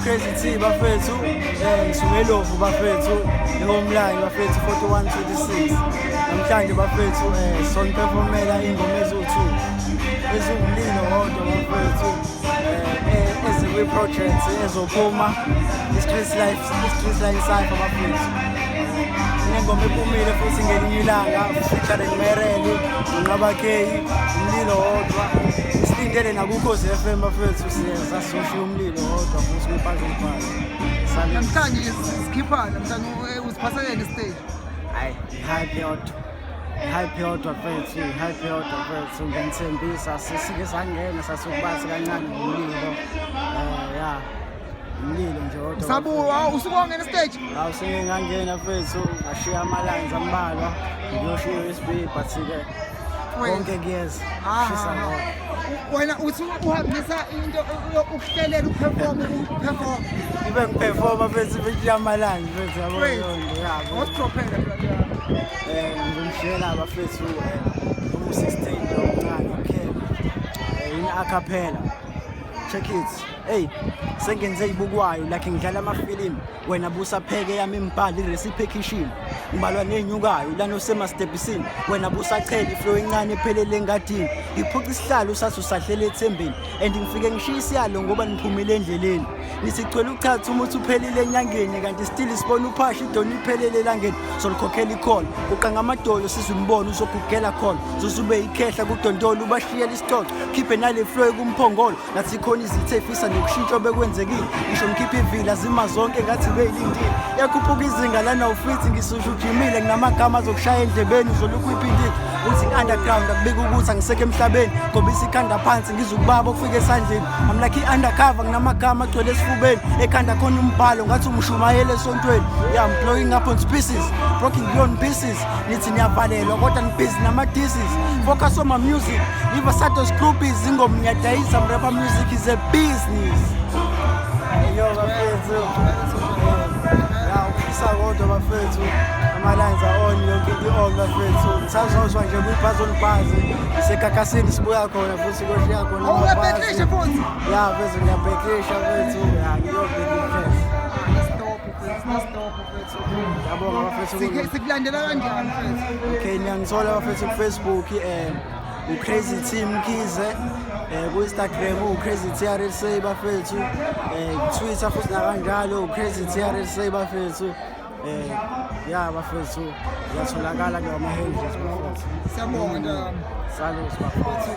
Crazy T bafethu, ngisumelofu bafethu, ngomline bafethu 4126. Namhlanje bafethu son performela ingoma ezu2. Ezumlilo wodwa bafethu. Eziwe projects ezophuma Street Life Cypher bafethu. Ingoma ephumile futhi ngelinye ilanga featuring MEREL, ngabakhe umlilo wodwa. Sindele nakuKhozi FM bafethu siyenza sosho umlilo wodwa futhi ngiphaze umbhalo. Namhlanje sikhiphana namhlanje uziphasele stage. Hayi, hype yodwa bafethu, hype yodwa bafethu ngiyithembisa sisike sangena sasukubathi kancane umlilo. Yeah. Umlilo nje wodwa. Sabuwa usukongena stage? Hawu sengingangena bafethu, ngashiya amalines ambalwa, ngiyoshiya USB but ke konke kuyeza. Shisa ngoba wena uthi uhambisa into ukuhlelela uperform. Ibe ngiperforma bese amalanga bese yabo yabo. Wasiprophela ngimshela abafethu umu16 omncane okay. In acapella. Check it. Hey, sengenze ibukwayo like ngidlala amafilimu. Wena busa pheke yami imbhali recipe kitchen. Ngibalwa nenyukayo lana usemastephisini. Wena busa chela iflow encane ephelele engadini. Ngiphuca isihlalo sathi usahlele ethembeni and ngifike ngishisa yalo ngoba niphumile endleleni. Nisicela uchatha umuthi uphelile enyangeni kanti still isibona uphashi idoni iphelele elangeni. Solikhokhela ikhona. Uqanga amadolo sizwe umbono uzogugela khona. Zosube ikhehla kudondolo ubashiyela isixoxo. Khiphe nale flow kumphongolo. Nathi khona izithe efisa nokushintshwa bekwenzekile. Ngisho ngikhiphe ivila zima zonke ngathi beyilindile. Yakhuphuka izinga lana ufithi ngisusha ujimile nginamagama azokushaya endlebeni uzolukhu iphindile. Uthi underground akubika ukuthi angisekho emhlabeni ngoba isikhanda phansi ngizukubaba ukufika esandleni. I'm like undercover nginamagama agcwele esifubeni ekhanda khona umbhalo ngathi umshumayele esontweni. Yeah, I'm blowing up on species, broken beyond pieces. Nithi niyavalelwa kodwa nibhizi nama-disease. Focus on my music, leave aside those groupies. Ingoma ngiyadayisa, rapper music is a business. Yo bafethu, ukhisa kodwa bafethu, ama-lines are-on yonke i-on bafethu. Ngisazozwa nje kwibhazi olibhazi, isekakasini sibuya khona futhi koshiya khona amabhasi. Ya bese ngiyabhekisha bafethu, ngiyobhekisha. Yabonga bafethu. Sikulandela kanjani mfethu? Okay, ngiyangithola bafethu ku-Facebook uCrazy T Mkhize, ku-Instagram uCrazy TRSA bafethu, Twitter futhi nakanjalo uCrazy TRSA bafethu. Yeah bafethu, yatholakala ngama-handles bafethu. Siyabonga. Salusi bafethu.